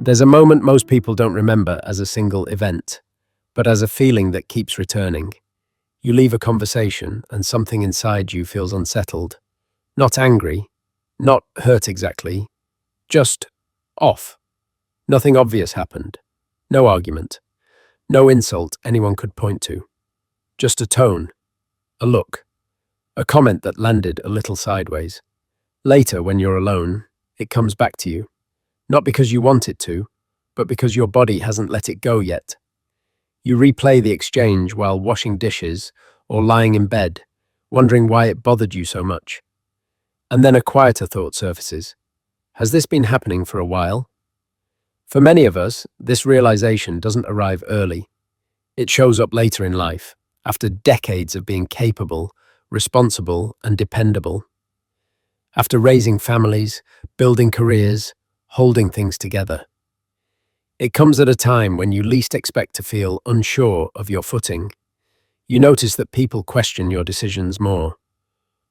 There's a moment most people don't remember as a single event, but as a feeling that keeps returning. You leave a conversation and something inside you feels unsettled. Not angry, not hurt exactly, just off. Nothing obvious happened. No argument. No insult anyone could point to. Just a tone, a look, a comment that landed a little sideways. Later, when you're alone, it comes back to you. Not because you want it to, but because your body hasn't let it go yet. You replay the exchange while washing dishes or lying in bed, wondering why it bothered you so much. And then a quieter thought surfaces. Has this been happening for a while? For many of us, this realization doesn't arrive early. It shows up later in life, after decades of being capable, responsible, and dependable. After raising families, building careers, holding things together. It comes at a time when you least expect to feel unsure of your footing. You notice that people question your decisions more,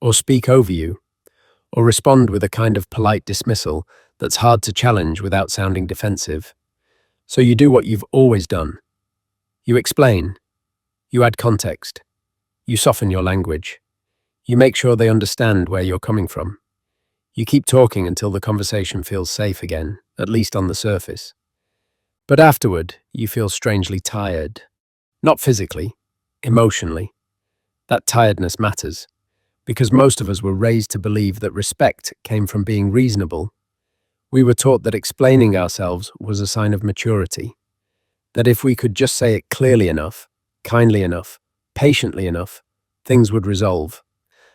or speak over you, or respond with a kind of polite dismissal that's hard to challenge without sounding defensive. So you do what you've always done. You explain. You add context. You soften your language. You make sure they understand where you're coming from. You keep talking until the conversation feels safe again, at least on the surface. But afterward, you feel strangely tired. Not physically, emotionally. That tiredness matters, because most of us were raised to believe that respect came from being reasonable. We were taught that explaining ourselves was a sign of maturity, that if we could just say it clearly enough, kindly enough, patiently enough, things would resolve.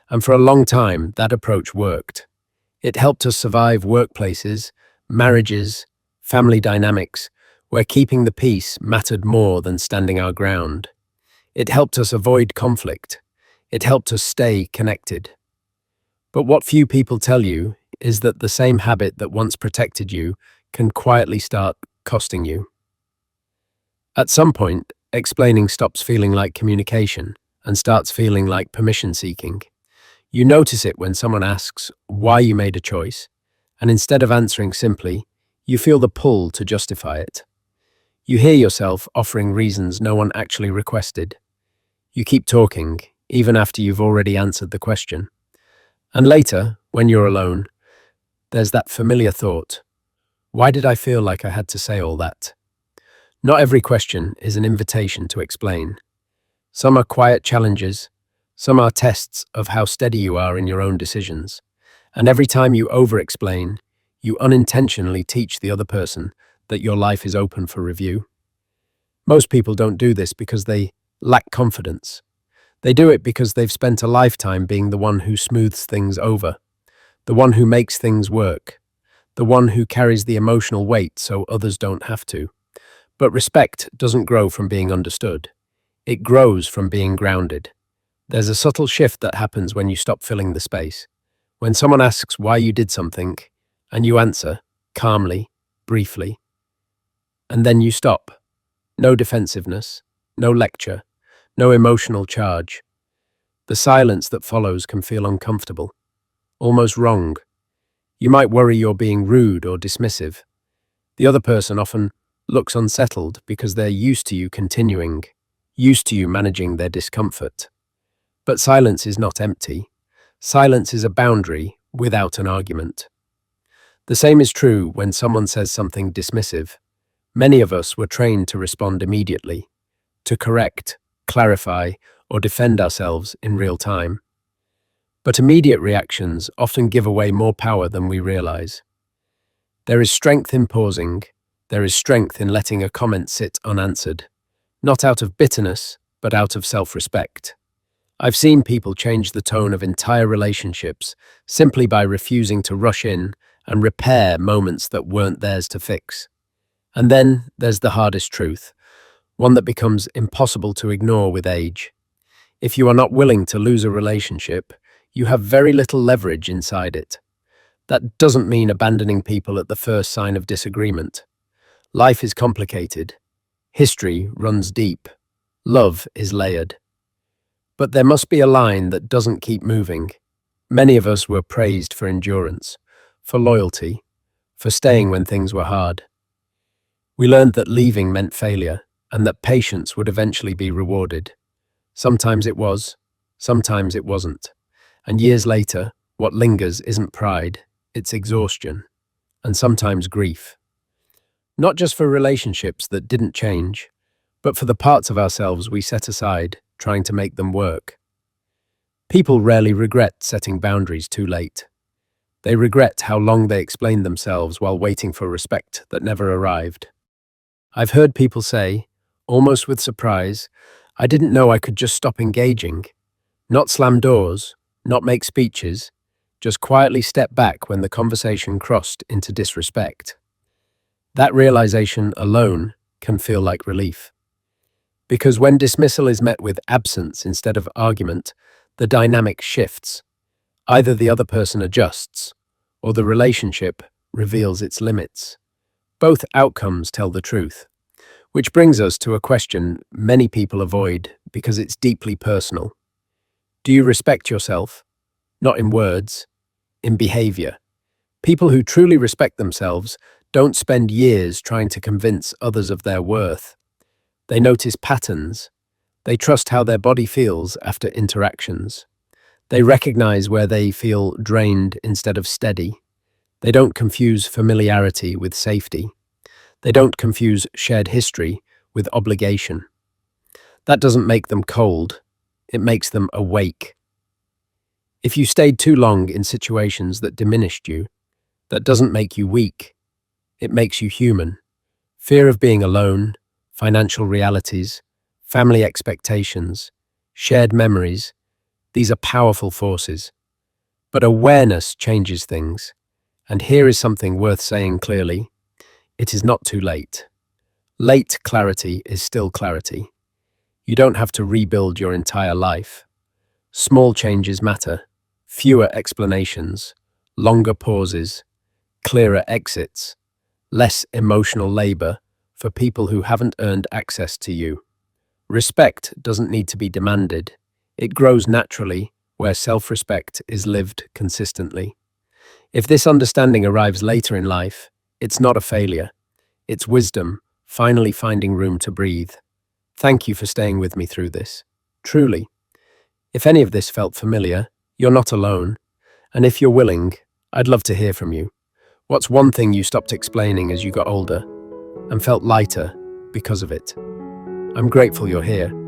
And for a long time, that approach worked. It helped us survive workplaces, marriages, family dynamics, where keeping the peace mattered more than standing our ground. It helped us avoid conflict. It helped us stay connected. But what few people tell you is that the same habit that once protected you can quietly start costing you. At some point, explaining stops feeling like communication and starts feeling like permission seeking. You notice it when someone asks why you made a choice, and instead of answering simply, you feel the pull to justify it. You hear yourself offering reasons no one actually requested. You keep talking, even after you've already answered the question. And later, when you're alone, there's that familiar thought. Why did I feel like I had to say all that? Not every question is an invitation to explain. Some are quiet challenges. Some are tests of how steady you are in your own decisions. And every time you over-explain, you unintentionally teach the other person that your life is open for review. Most people don't do this because they lack confidence. They do it because they've spent a lifetime being the one who smooths things over, the one who makes things work, the one who carries the emotional weight so others don't have to. But respect doesn't grow from being understood. It grows from being grounded. There's a subtle shift that happens when you stop filling the space. When someone asks why you did something, and you answer, calmly, briefly, and then you stop. No defensiveness, no lecture, no emotional charge. The silence that follows can feel uncomfortable, almost wrong. You might worry you're being rude or dismissive. The other person often looks unsettled because they're used to you continuing, used to you managing their discomfort. But silence is not empty. Silence is a boundary without an argument. The same is true when someone says something dismissive. Many of us were trained to respond immediately, to correct, clarify, or defend ourselves in real time. But immediate reactions often give away more power than we realize. There is strength in pausing. There is strength in letting a comment sit unanswered, not out of bitterness, but out of self-respect. I've seen people change the tone of entire relationships simply by refusing to rush in and repair moments that weren't theirs to fix. And then there's the hardest truth, one that becomes impossible to ignore with age. If you are not willing to lose a relationship, you have very little leverage inside it. That doesn't mean abandoning people at the first sign of disagreement. Life is complicated. History runs deep. Love is layered. But there must be a line that doesn't keep moving. Many of us were praised for endurance, for loyalty, for staying when things were hard. We learned that leaving meant failure and that patience would eventually be rewarded. Sometimes it was, sometimes it wasn't. And years later, what lingers isn't pride, it's exhaustion, and sometimes grief. Not just for relationships that didn't change, but for the parts of ourselves we set aside, trying to make them work. People rarely regret setting boundaries too late. They regret how long they explained themselves while waiting for respect that never arrived. I've heard people say, almost with surprise, I didn't know I could just stop engaging. Not slam doors, not make speeches, just quietly step back when the conversation crossed into disrespect. That realization alone can feel like relief. Because when dismissal is met with absence instead of argument, the dynamic shifts. Either the other person adjusts, or the relationship reveals its limits. Both outcomes tell the truth. Which brings us to a question many people avoid because it's deeply personal. Do you respect yourself? Not in words, in behavior. People who truly respect themselves don't spend years trying to convince others of their worth. They notice patterns. They trust how their body feels after interactions. They recognize where they feel drained instead of steady. They don't confuse familiarity with safety. They don't confuse shared history with obligation. That doesn't make them cold. It makes them awake. If you stayed too long in situations that diminished you, that doesn't make you weak. It makes you human. Fear of being alone, financial realities, family expectations, shared memories, these are powerful forces. But awareness changes things. And here is something worth saying clearly. It is not too late. Late clarity is still clarity. You don't have to rebuild your entire life. Small changes matter. Fewer explanations, longer pauses, clearer exits, less emotional labor for people who haven't earned access to you. Respect doesn't need to be demanded. It grows naturally where self-respect is lived consistently. If this understanding arrives later in life, it's not a failure. It's wisdom, finally finding room to breathe. Thank you for staying with me through this. Truly. If any of this felt familiar, you're not alone. And if you're willing, I'd love to hear from you. What's one thing you stopped explaining as you got older and felt lighter because of it? I'm grateful you're here.